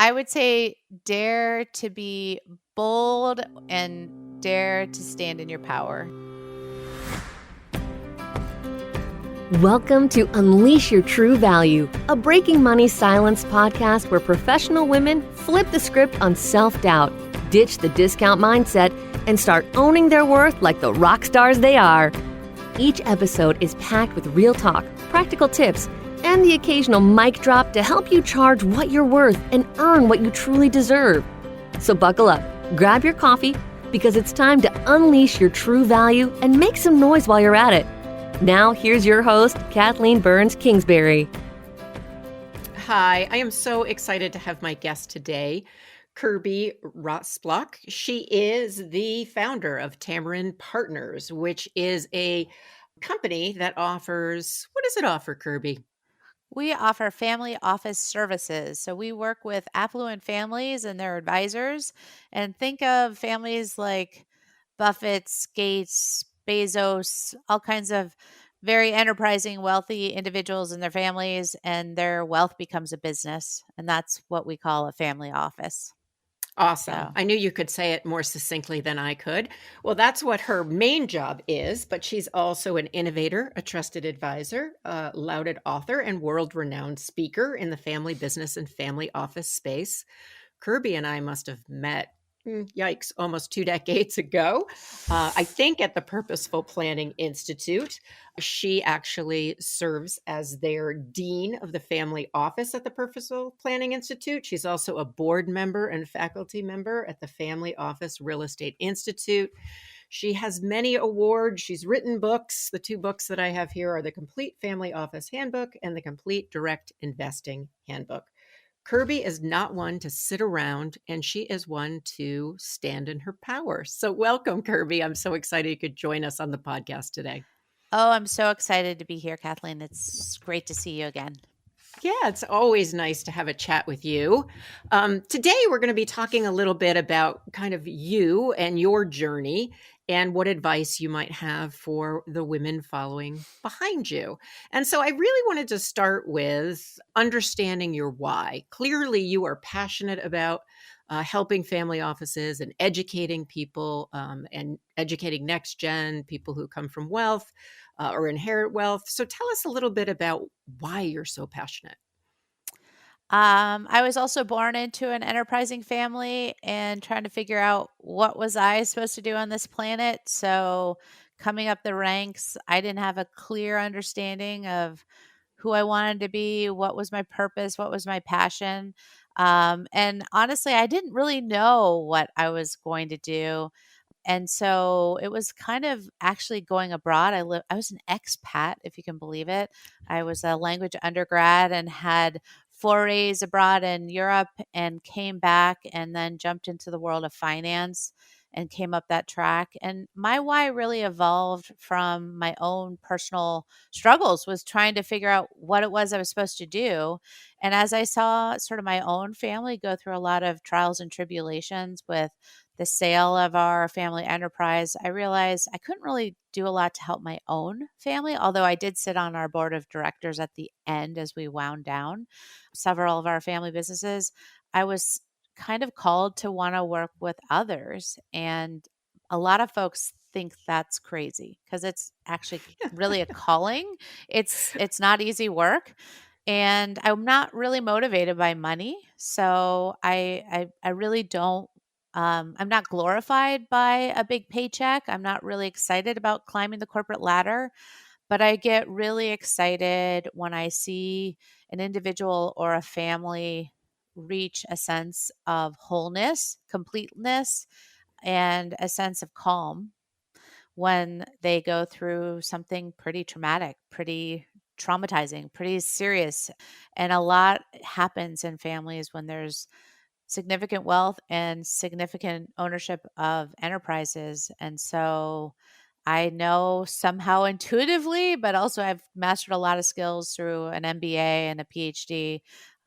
I would say dare to be bold and dare to stand in your power. Welcome to Unleash Your True Value, a Breaking Money Silence podcast where professional women flip the script on self-doubt, ditch the discount mindset, and start owning their worth like the rock stars they are. Each episode is packed with real talk, practical tips, and the occasional mic drop to help you charge what you're worth and earn what you truly deserve. So buckle up, grab your coffee, because it's time to unleash your true value and make some noise while you're at it. Now, here's your host, Kathleen Burns Kingsbury. Hi, I am so excited to have my guest today, Kirby Rosplock. She is the founder of Tamarind Partners, which is a company that offers, what does it offer, Kirby? We offer family office services. So we work with affluent families and their advisors. And think of families like Buffett's, Gates, Bezos, all kinds of very enterprising, wealthy individuals and their families, and their wealth becomes a business. And that's what we call a family office. Awesome. So I knew you could say it more succinctly than I could. Well, that's what her main job is, but she's also an innovator, a trusted advisor, a lauded author, and world-renowned speaker in the family business and family office space. Kirby and I must have met, yikes, almost 2 decades ago, I think at the Purposeful Planning Institute. She actually serves as their dean of the family office at the Purposeful Planning Institute. She's also a board member and faculty member at the Family Office Real Estate Institute. She has many awards. She's written books. The 2 books that I have here are the Complete Family Office Handbook and the Complete Direct Investing Handbook. Kirby is not one to sit around, and she is one to stand in her power. So welcome, Kirby. I'm so excited you could join us on the podcast today. Oh, I'm so excited to be here, Kathleen. It's great to see you again. Yeah, it's always nice to have a chat with you. Today, we're going to be talking a little bit about kind of you and your journey and what advice you might have for the women following behind you. And so I really wanted to start with understanding your why. Clearly, you are passionate about helping family offices and educating people and educating next gen, people who come from wealth or inherit wealth. So tell us a little bit about why you're so passionate. I was also born into an enterprising family and trying to figure out what was I supposed to do on this planet. So coming up the ranks, I didn't have a clear understanding of who I wanted to be, what was my purpose, what was my passion. And honestly, I didn't really know what I was going to do. And so it was kind of actually going abroad. I was an expat, if you can believe it. I was a language undergrad and had forays abroad in Europe and came back and then jumped into the world of finance and came up that track. And my why really evolved from my own personal struggles, was trying to figure out what it was I was supposed to do. And as I saw sort of my own family go through a lot of trials and tribulations with the sale of our family enterprise, I realized I couldn't really do a lot to help my own family, although I did sit on our board of directors at the end as we wound down several of our family businesses. I was kind of called to want to work with others. And a lot of folks think that's crazy because it's actually really a calling. It's not easy work. And I'm not really motivated by money. So I really don't I'm not glorified by a big paycheck. I'm not really excited about climbing the corporate ladder, but I get really excited when I see an individual or a family reach a sense of wholeness, completeness, and a sense of calm when they go through something pretty traumatic, pretty traumatizing, pretty serious. And a lot happens in families when there's significant wealth and significant ownership of enterprises. And so I know somehow intuitively, but also I've mastered a lot of skills through an MBA and a PhD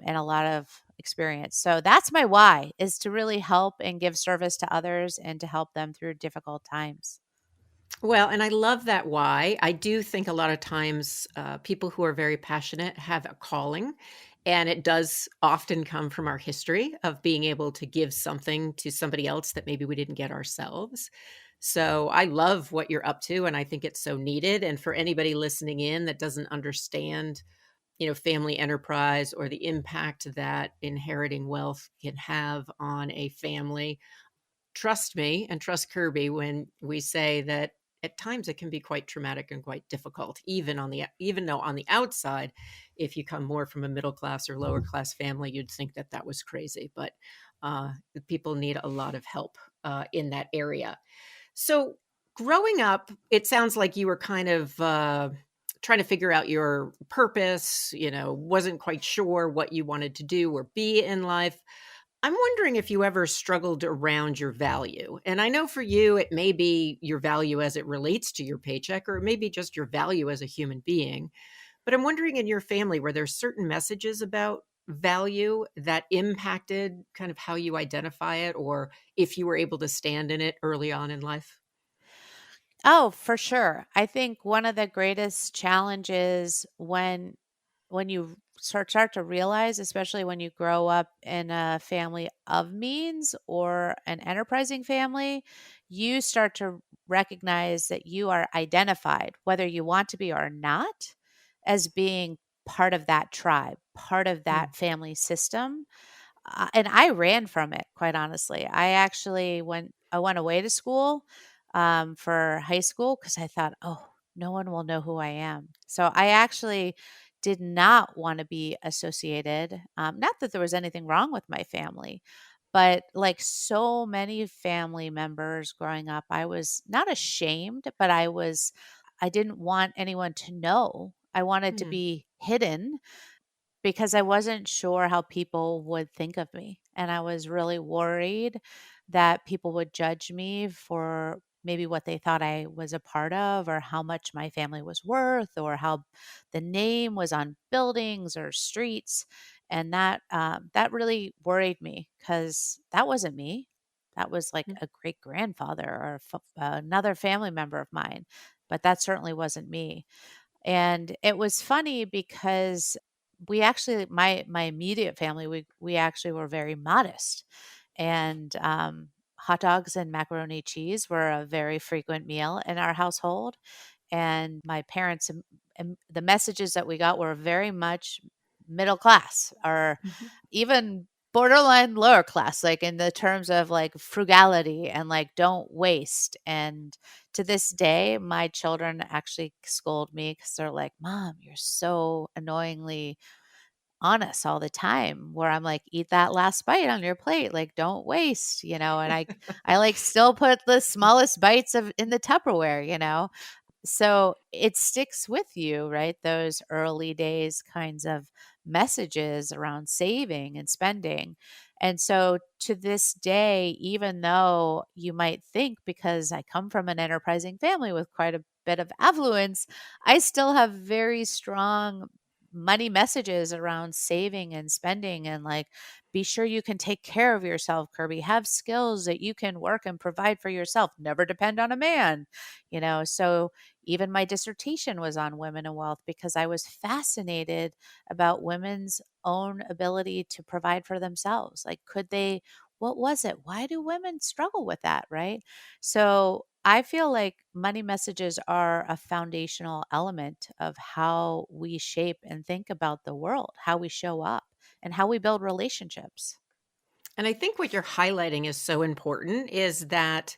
and a lot of experience. So that's my why, is to really help and give service to others and to help them through difficult times. Well, and I love that why. I do think a lot of times people who are very passionate have a calling. And it does often come from our history of being able to give something to somebody else that maybe we didn't get ourselves. So I love what you're up to, and I think it's so needed. And for anybody listening in that doesn't understand, family enterprise or the impact that inheriting wealth can have on a family, trust me and trust Kirby when we say that at times it can be quite traumatic and quite difficult, even though on the outside, if you come more from a middle class or lower class family, you'd think that that was crazy. But people need a lot of help in that area. So growing up, it sounds like you were kind of trying to figure out your purpose, wasn't quite sure what you wanted to do or be in life. I'm wondering if you ever struggled around your value. And I know for you, it may be your value as it relates to your paycheck, or it may be just your value as a human being. But I'm wondering in your family, were there certain messages about value that impacted kind of how you identify it, or if you were able to stand in it early on in life? Oh, for sure. I think one of the greatest challenges when you start to realize, especially when you grow up in a family of means or an enterprising family, you start to recognize that you are identified, whether you want to be or not, as being part of that tribe, part of Mm, that family system. And I ran from it, quite honestly. I went away to school, for high school because I thought, "Oh, no one will know who I am." So I actually did not wanna be associated, not that there was anything wrong with my family, but like so many family members growing up, I was not ashamed, but I didn't want anyone to know. I wanted to mm, be hidden because I wasn't sure how people would think of me. And I was really worried that people would judge me for maybe what they thought I was a part of, or how much my family was worth, or how the name was on buildings or streets. And that really worried me because that wasn't me. That was like mm. a great grandfather or another family member of mine, but that certainly wasn't me. And it was funny because we actually my immediate family, we actually were very modest. And hot dogs and macaroni cheese were a very frequent meal in our household. And my parents and the messages that we got were very much middle class, or Mhm. even borderline lower class, like in the terms of like frugality and like don't waste. And to this day, my children actually scold me because they're like, "Mom, you're so annoyingly honest all the time." Where I'm like, "Eat that last bite on your plate, like don't waste," and I like still put the smallest bites of in the Tupperware, so it sticks with you, right? Those early days kinds of messages around saving and spending. And so to this day, even though you might think because I come from an enterprising family with quite a bit of affluence, I still have very strong money messages around saving and spending, and like, be sure you can take care of yourself, Kirby. Have skills that you can work and provide for yourself. Never depend on a man, so even my dissertation was on women and wealth because I was fascinated about women's own ability to provide for themselves. Like, what was it? Why do women struggle with that? Right. So I feel like money messages are a foundational element of how we shape and think about the world, how we show up, and how we build relationships. And I think what you're highlighting is so important is that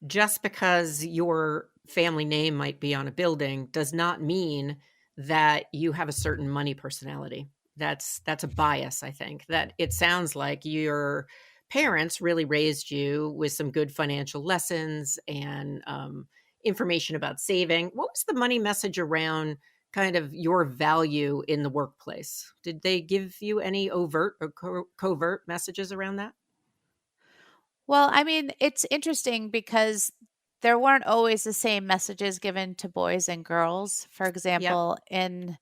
just because your family name might be on a building does not mean that you have a certain money personality. That's a bias, I think. That it sounds like your parents really raised you with some good financial lessons and information about saving. What was the money message around kind of your value in the workplace? Did they give you any overt or covert messages around that? Well, I mean, it's interesting because there weren't always the same messages given to boys and girls. For Yep. example, in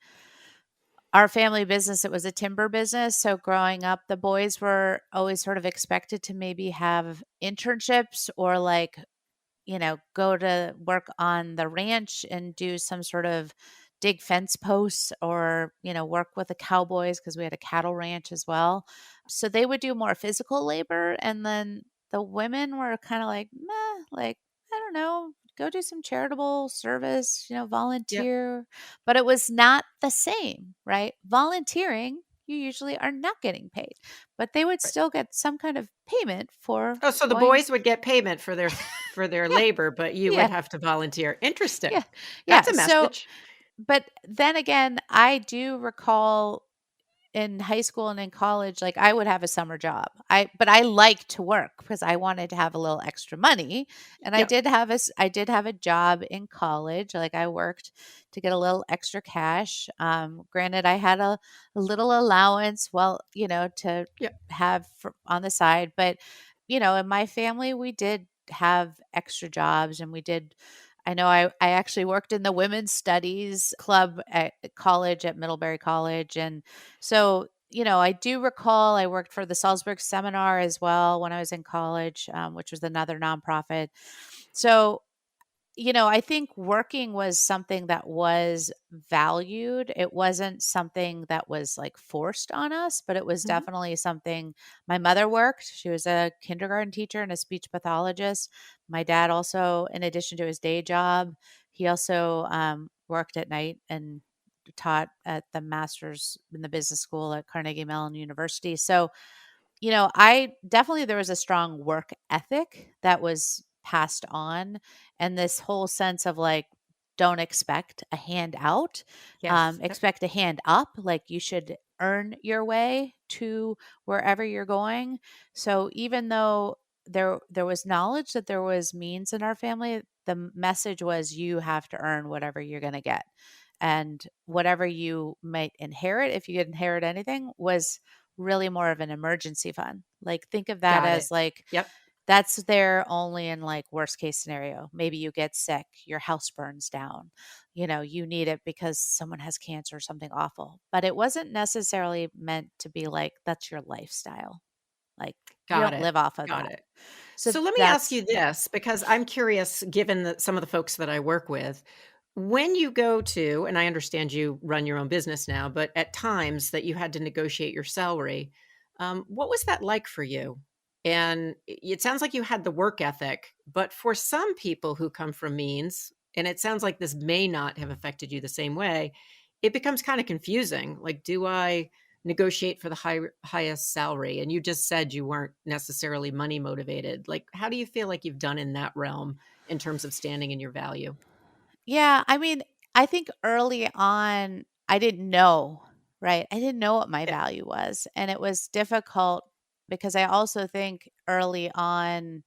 our family business, it was a timber business. So growing up, the boys were always sort of expected to maybe have internships or like, go to work on the ranch and do some sort of dig fence posts or, work with the cowboys because we had a cattle ranch as well. So they would do more physical labor. And then the women were kind of like, meh, like, I don't know, go do some charitable service, Yep. volunteer. But it was not the same, right? Volunteering, you usually are not getting paid, but they would Right. still get some kind of payment for Oh, so the going. boys would get payment for their Yeah, labor, but you would yeah, have to volunteer. yeah, Interesting. yeah. That's a So, message. but then again, I do recall in high school and in college, like, I would have a summer job. But I liked to work because I wanted to have a little extra money, and Yep. I did have a job in college, like, I worked to get a little extra cash. Granted, I had a little allowance, well, to Yep. have for on the side, but, in my family, we did have extra jobs, and we did. I know I actually worked in the women's studies club at college, at Middlebury College, and so, I do recall I worked for the Salzburg Seminar as well when I was in college, which was another nonprofit. So, I think working was something that was valued. It wasn't something that was like forced on us, but it was Mhm. definitely something. My mother worked. She was a kindergarten teacher and a speech pathologist. My dad also, in addition to his day job, he also worked at night and taught at the master's in the business school at Carnegie Mellon University. So, I definitely there was a strong work ethic that was passed on, and this whole sense of like, don't expect a handout, Yes. Yep. expect a hand up. Like you should earn your way to wherever you're going. So even though there was knowledge that there was means in our family, the message was you have to earn whatever you're going to get, and whatever you might inherit, if you could inherit anything, was really more of an emergency fund. Like, think of that Got as it. like, Yep. that's there only in like worst case scenario. Maybe you get sick, your house burns down, you need it because someone has cancer or something awful. But it wasn't necessarily meant to be like, that's your lifestyle. Like, you Got don't it. live off of Got that. it. So So let me ask that's, you this, because I'm curious, given that some of the folks that I work with, when you go to, and I understand you run your own business now, but at times that you had to negotiate your salary, what was that like for you? And it sounds like you had the work ethic, but for some people who come from means, and it sounds like this may not have affected you the same way, it becomes kind of confusing. Like, do I negotiate for the highest salary? And you just said you weren't necessarily money motivated. Like, how do you feel like you've done in that realm in terms of standing in your value? yeah. I mean, I think early on, I didn't know, right? I didn't know what my Yeah. value was. And it was difficult because I also think early on,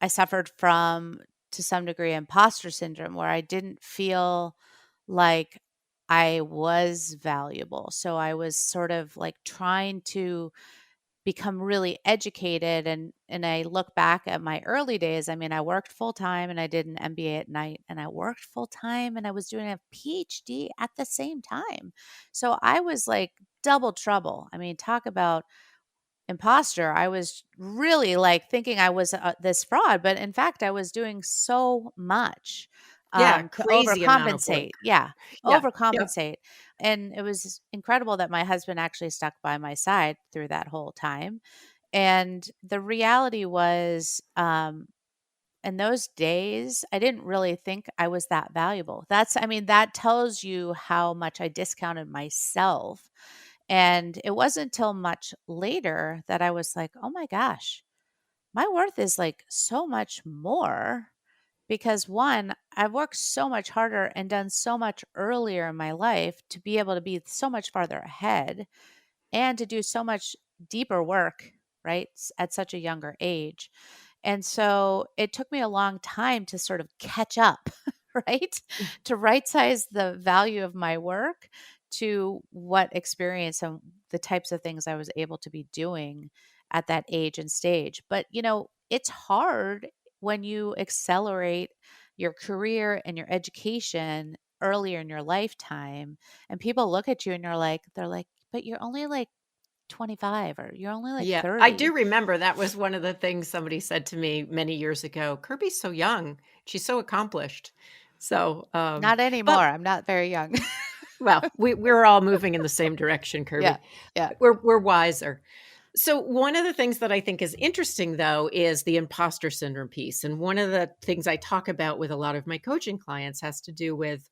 I suffered from, to some degree, imposter syndrome where I didn't feel like I was valuable. So I was sort of like trying to become really educated, and I look back at my early days. I mean, I worked full time and I did an MBA at night, and I worked full time and I was doing a PhD at the same time. So I was like double trouble. I mean, talk about imposter. I was really like thinking I was this fraud, but in fact, I was doing so much Yeah, to crazy amount of work. overcompensate. Yeah, Yeah. Yep. overcompensate. And it was incredible that my husband actually stuck by my side through that whole time. And the reality was, in those days, I didn't really think I was that valuable. I mean, that tells you how much I discounted myself. And it wasn't until much later that I was like, oh my gosh, my worth is like so much more because one, I've worked so much harder and done so much earlier in my life to be able to be so much farther ahead and to do so much deeper work, right? At such a younger age. And so it took me a long time to sort of catch up, right? To right size the value of my work to what experience and the types of things I was able to be doing at that age and stage. But, it's hard when you accelerate your career and your education earlier in your lifetime and people look at you and they're like, but you're only like 25 or you're only like Yeah, I do 30. remember that was one of the things somebody said to me many years ago. "Kirby's so young. She's so accomplished." So, Not but anymore. I'm not very young. well, we're all moving in the same direction, Yeah. Kirby. Yeah. We're wiser. So one of the things that I think is interesting though is the imposter syndrome piece. And one of the things I talk about with a lot of my coaching clients has to do with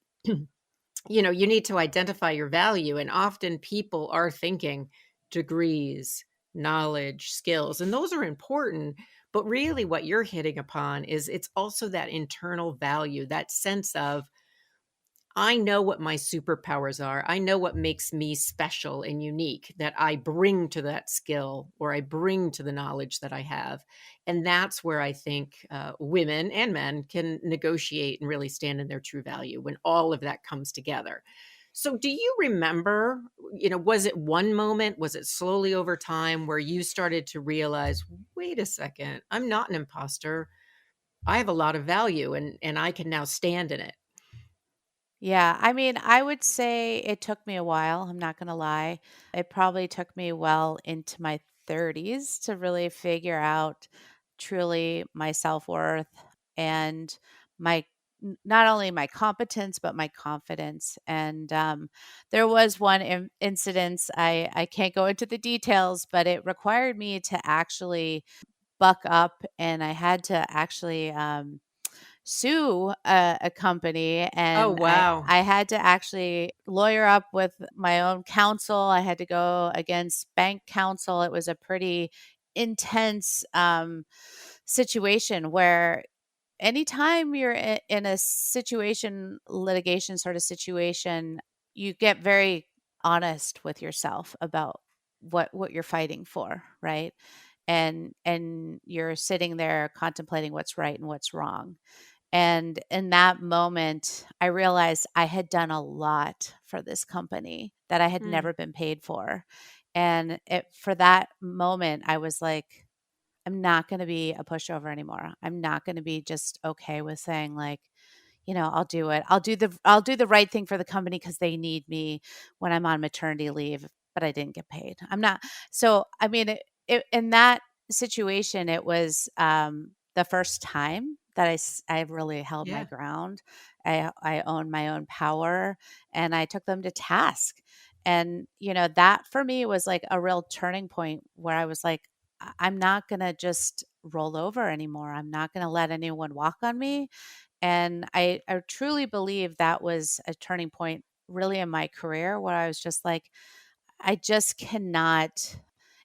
you need to identify your value, and often people are thinking degrees, knowledge, skills, and those are important, but really what you're hitting upon is it's also that internal value, that sense of I know what my superpowers are. I know what makes me special and unique that I bring to that skill or I bring to the knowledge that I have. And that's where I think women and men can negotiate and really stand in their true value when all of that comes together. So, do you remember, was it one moment? Was it slowly over time where you started to realize, wait a second, I'm not an imposter. I have a lot of value and I can now stand in it. Yeah, I mean, I would say it took me a while, I'm not gonna lie. It probably took me well into my 30s to really figure out truly my self-worth and my not only my competence, but my confidence. And there was one incident, I can't go into the details, but it required me to actually buck up and I had to actually sue a company, Oh, and wow. I had to actually lawyer up with my own counsel. I had to go against bank counsel. It was a pretty intense situation where anytime you're in a situation, litigation sort of situation, you get very honest with yourself about what you're fighting for, right? And you're sitting there contemplating what's right and what's wrong. And in that moment, I realized I had done a lot for this company that I had Mm, never been paid for. And for that moment, I was like, I'm not going to be a pushover anymore. I'm not going to be just okay with saying like, I'll do it. I'll do the right thing for the company because they need me when I'm on maternity leave, but I didn't get paid. I'm not. So I mean, in that situation, it was the first time that I really held my yeah. ground. I owned my own power, and I took them to task. And that for me was like a real turning point where I was like, I'm not gonna just roll over anymore. I'm not gonna let anyone walk on me. And I truly believe that was a turning point really in my career where I was just like, I just cannot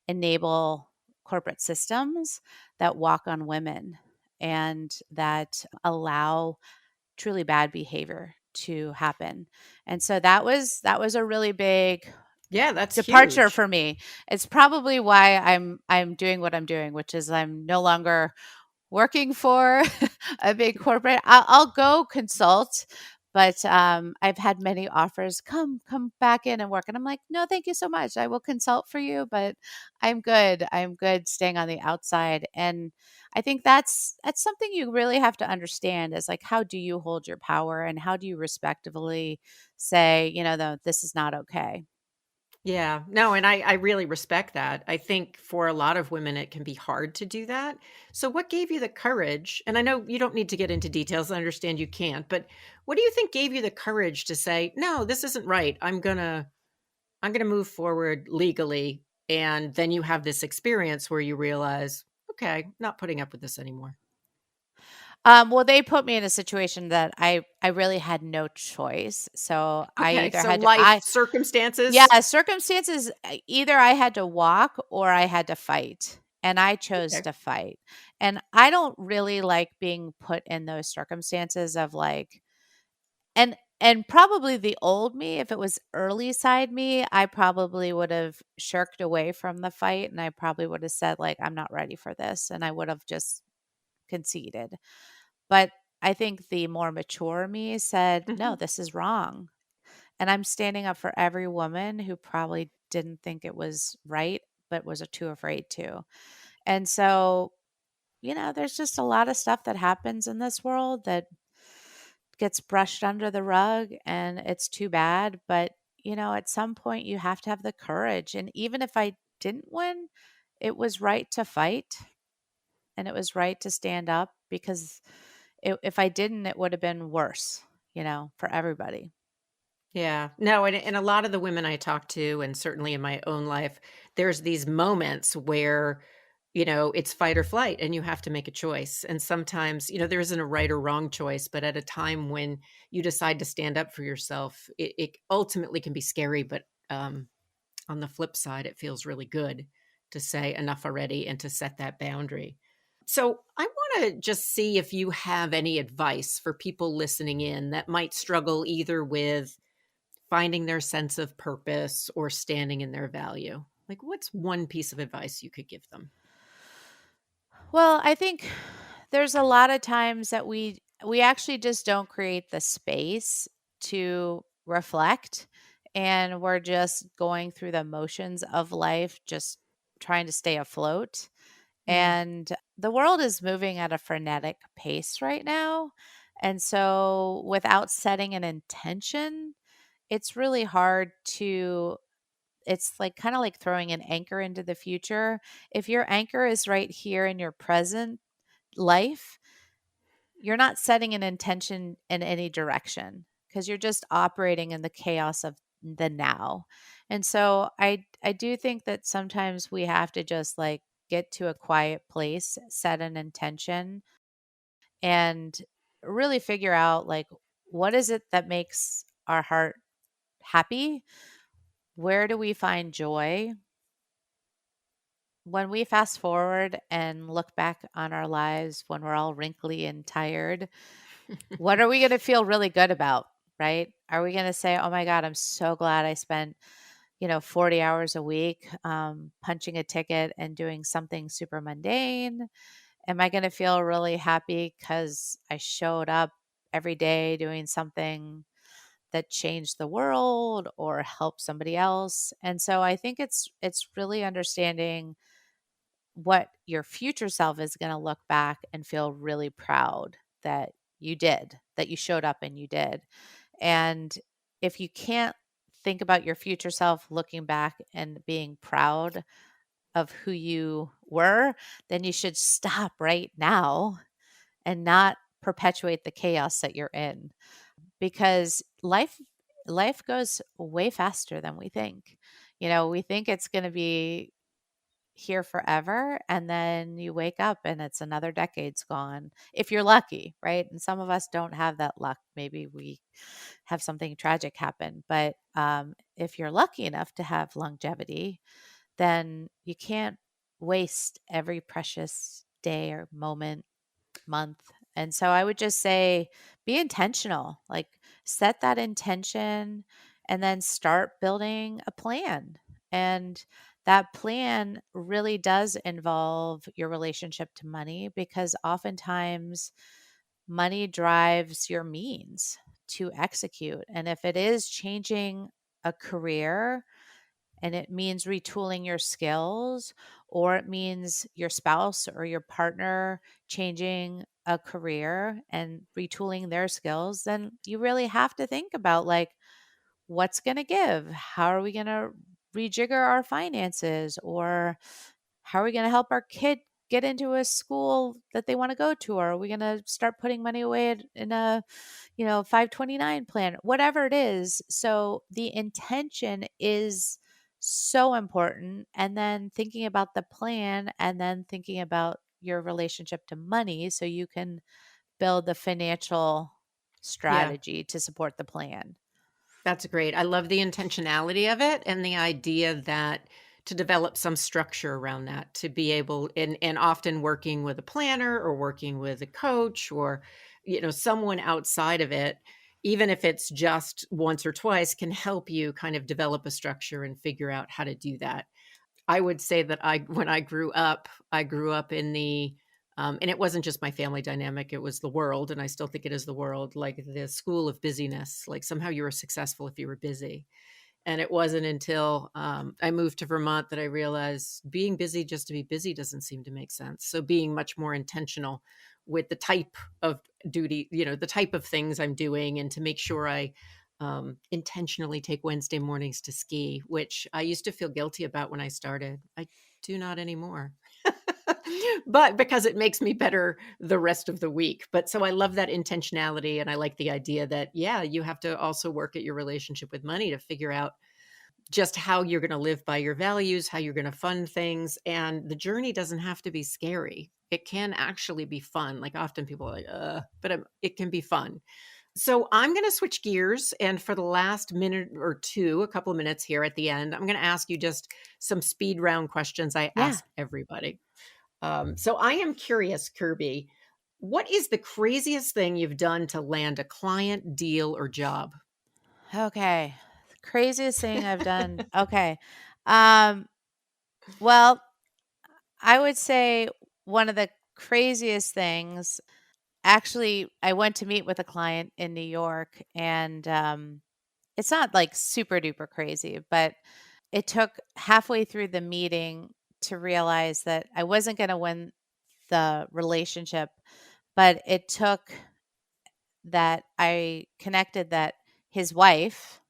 enable corporate systems that walk on women and that allow truly bad behavior to happen. And so that was a really big Yeah, that's departure huge. for me. It's probably why I'm doing what I'm doing, which is I'm no longer working for a big corporate. I'll go consult, but I've had many offers, come back in and work, and I'm like, no, thank you so much. I will consult for you, but I'm good. I'm good staying on the outside. And I think that's something you really have to understand is like, how do you hold your power and how do you respectively say, though, this is not okay. Yeah. No, and I really respect that. I think for a lot of women, it can be hard to do that. So what gave you the courage? And I know you don't need to get into details. I understand you can't, but what do you think gave you the courage to say, no, this isn't right. I'm gonna move forward legally. And then you have this experience where you realize, okay, not putting up with this anymore. Well, they put me in a situation that I really had no choice. So I Okay. either So had to life I circumstances. yeah, circumstances, either I had to walk or I had to fight, and I chose Okay. to fight. And I don't really like being put in those circumstances of like and probably the old me, if it was early side me, I probably would have shirked away from the fight and I probably would have said like I'm not ready for this and I would have just conceded. But I think the more mature me said, "No, Mhm. this is wrong." And I'm standing up for every woman who probably didn't think it was right, but was too afraid to. And so, there's just a lot of stuff that happens in this world that gets brushed under the rug, and it's too bad. But, at some point, you have to have the courage. And even if I didn't win, it was right to fight and it was right to stand up because if I didn't, it would have been worse. for everybody. Yeah. No, and a lot of the women I talk to, and certainly in my own life, there's these moments where, it's fight or flight and you have to make a choice. And sometimes, there isn't a right or wrong choice, but at a time when you decide to stand up for yourself, it ultimately can be scary. But on the flip side, it feels really good to say enough already and to set that boundary. So I want to just see if you have any advice for people listening in that might struggle either with finding their sense of purpose or standing in their value. Like, what's one piece of advice you could give them? Well, I think there's a lot of times that we actually just don't create the space to reflect, and we're just going through the motions of life, just trying to stay afloat. Yeah. And the world is moving at a frenetic pace right now. And so without setting an intention, it's really hard to it's like kind of like throwing an anchor into the future. If your anchor is right here in your present life, you're not setting an intention in any direction because you're just operating in the chaos of the now. And so I do think that sometimes we have to just like get to a quiet place, set an intention, and really figure out like what is it that makes our heart happy? Where do we find joy? When we fast forward and look back on our lives when we're all wrinkly and tired, what are we going to feel really good about, right? Are we going to say, oh my God, I'm so glad I spent, 40 hours a week punching a ticket and doing something super mundane? Am I going to feel really happy because I showed up every day doing something that changed the world or helped somebody else? And so I think it's really understanding what your future self is going to look back and feel really proud that you did, that you showed up and you did. And if you can't think about your future self looking back and being proud of who you were, then you should stop right now and not perpetuate the chaos that you're in, because life goes way faster than we think. We think it's going to be here forever, and then you wake up and it's another decade's gone if you're lucky, right? And some of us don't have that luck. Maybe we have something tragic happen, but if you're lucky enough to have longevity, then you can't waste every precious day or moment, month. And so I would just say be intentional, like set that intention and then start building a plan. And that plan really does involve your relationship to money, because oftentimes money drives your means to execute. And if it is changing a career, and it means retooling your skills, or it means your spouse or your partner changing a career and retooling their skills, then you really have to think about like what's going to give, how are we going to rejigger our finances, or how are we going to help our kid get into a school that they want to go to, or are we going to start putting money away in a 529 plan, whatever it is. So the intention is so important. And then thinking about the plan, and then thinking about your relationship to money so you can build the financial Yeah. strategy to support the plan. That's great. I love the intentionality of it and the idea that to develop some structure around that, to be able and often working with a planner or working with a coach or someone outside of it, even if it's just once or twice, can help you kind of develop a structure and figure out how to do that. I would say that when I grew up in and it wasn't just my family dynamic, it was the world, and I still think it is the world, like the school of busyness. Like somehow you were successful if you were busy. And it wasn't until I moved to Vermont that I realized being busy just to be busy doesn't seem to make sense. So being much more intentional with the type of duty, the type of things I'm doing, and to make sure I intentionally take Wednesday mornings to ski, which I used to feel guilty about when I started. I do not anymore. but because it makes me better the rest of the week. But so I love that intentionality. And I like the idea that, yeah, you have to also work at your relationship with money to figure out just how you're going to live by your values, how you're going to fund things. And the journey doesn't have to be scary. It can actually be fun. Like often people are like, but it can be fun. So I'm going to switch gears. And for the last minute or two, a couple of minutes here at the end, I'm going to ask you just some speed round questions I Yeah. ask everybody. So I am curious, Kirby, what is the craziest thing you've done to land a client, deal, or job? Okay. Craziest thing I've done. Okay. Um, well, I would say one of the craziest things, actually, I went to meet with a client in New York, and it's not like super duper crazy, but it took halfway through the meeting to realize that I wasn't going to win the relationship, but it took that I connected that his wife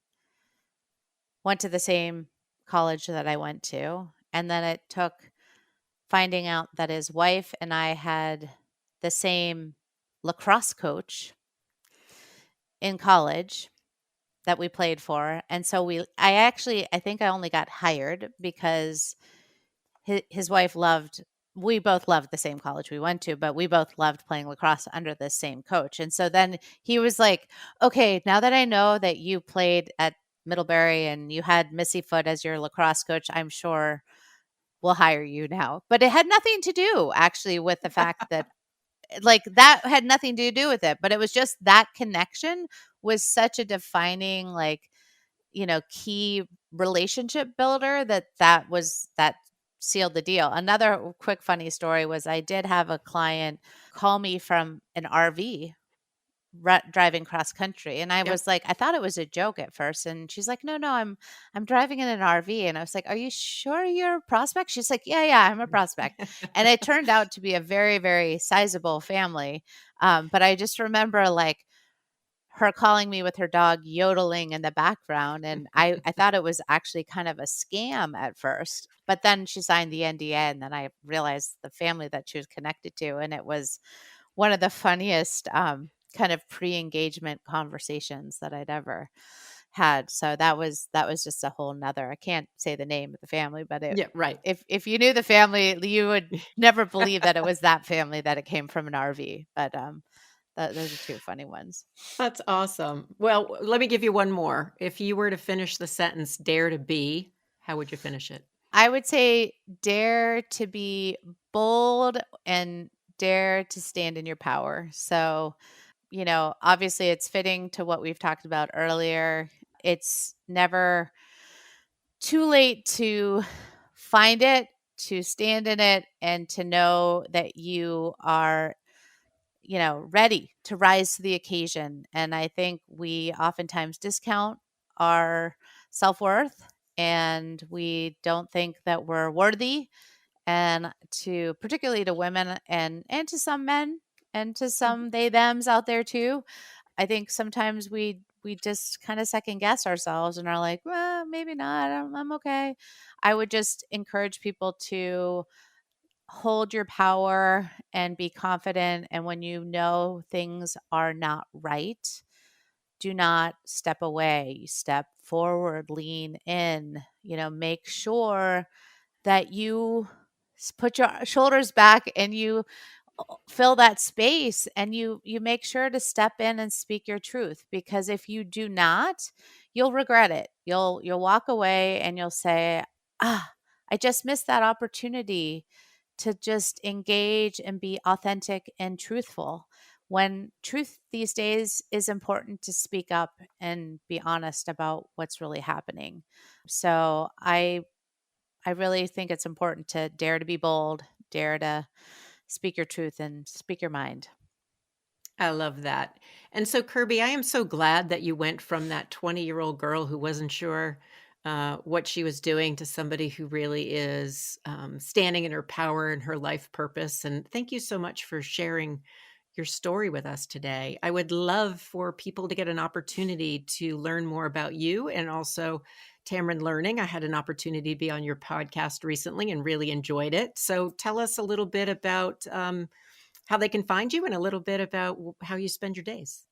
went to the same college that I went to. And then it took finding out that his wife and I had the same lacrosse coach in college that we played for. And so I think I only got hired because his wife loved, we both loved the same college we went to, but we both loved playing lacrosse under the same coach. And so then he was like, okay, now that I know that you played at Middlebury and you had Missy Foot as your lacrosse coach, I'm sure we'll hire you now. But it had nothing to do actually with the fact that, like, that had nothing to do with it, but it was just that connection was such a defining, like, key relationship builder that sealed the deal. Another quick funny story was I did have a client call me from an RV driving cross country, and I Yep. was like, I thought it was a joke at first, and she's like, no, I'm driving in an RV, and I was like, are you sure you're a prospect? She's like, yeah, I'm a prospect. And it turned out to be a very, very sizable family. But I just remember, like, her calling me with her dog yodeling in the background, and I thought it was actually kind of a scam at first, but then she signed the NDA, and then I realized the family that she was connected to, and it was one of the funniest, kind of pre-engagement conversations that I'd ever had. So that was just a whole 'nother, I can't say the name of the family, but Yeah, right. if you knew the family, you would never believe that it was that family, that it came from an RV. But those are two funny ones. That's awesome. Well, let me give you one more. If you were to finish the sentence, dare to be, how would you finish it? I would say dare to be bold and dare to stand in your power. So, obviously it's fitting to what we've talked about earlier. It's never too late to find it, to stand in it, and to know that you are, ready to rise to the occasion. And I think we oftentimes discount our self worth, and we don't think that we're worthy. And particularly to women, and to some men, and to Mhm. some they thems out there too, I think sometimes we just kind of second guess ourselves and are like, well, maybe not. I'm okay. I would just encourage people to hold your power and be confident. And when you know things are not right, do not step away. You step forward, lean in, make sure that you put your shoulders back, and you fill that space, and you make sure to step in and speak your truth, because if you do not, you'll regret it. You'll walk away and you'll say, I just missed that opportunity to just engage and be authentic and truthful, when truth these days is important, to speak up and be honest about what's really happening. So I really think it's important to dare to be bold, dare to speak your truth and speak your mind. I love that. And so, Kirby, I am so glad that you went from that 20-year-old girl who wasn't sure what she was doing to somebody who really is standing in her power and her life purpose. And thank you so much for sharing your story with us today. I would love for people to get an opportunity to learn more about you and also Tamron Learning. I had an opportunity to be on your podcast recently and really enjoyed it. So tell us a little bit about how they can find you and a little bit about how you spend your days.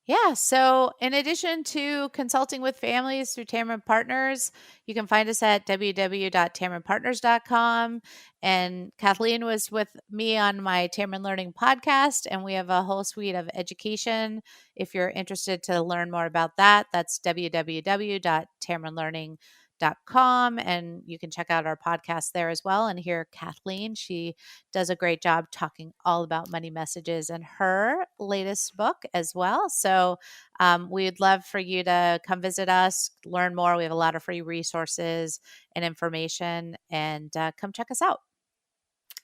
Yeah. So, in addition to consulting with families through Tamron Partners, you can find us at www.tamronpartners.com. And Kathleen was with me on my Tamron Learning podcast, and we have a whole suite of education. If you're interested to learn more about that, that's www.tamronlearning.com, and you can check out our podcast there as well and hear Kathleen. She does a great job talking all about money messages in her latest book as well. So we'd love for you to come visit us, learn more. We have a lot of free resources and information, and come check us out.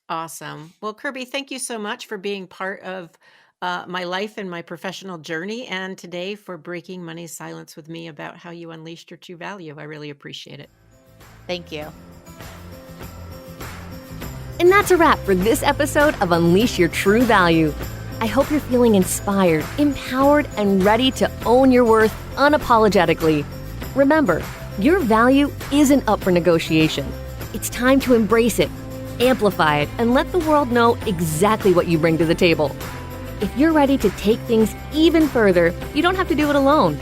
Awesome. Well, Kirby, thank you so much for being part of my life and my professional journey, and today for breaking money's silence with me about how you unleashed your true value. I really appreciate it. Thank you. And that's a wrap for this episode of Unleash Your True Value. I hope you're feeling inspired, empowered, and ready to own your worth unapologetically. Remember, your value isn't up for negotiation. It's time to embrace it, amplify it, and let the world know exactly what you bring to the table. If you're ready to take things even further, you don't have to do it alone.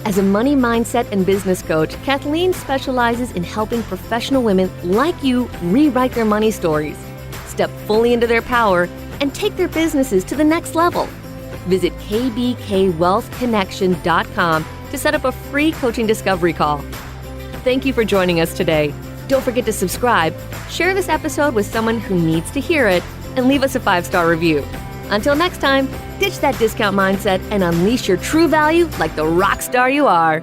As a money mindset and business coach, Kathleen specializes in helping professional women like you rewrite their money stories, step fully into their power, and take their businesses to the next level. Visit kbkwealthconnection.com to set up a free coaching discovery call. Thank you for joining us today. Don't forget to subscribe, share this episode with someone who needs to hear it, and leave us a 5-star review. Until next time, ditch that discount mindset and unleash your true value like the rock star you are.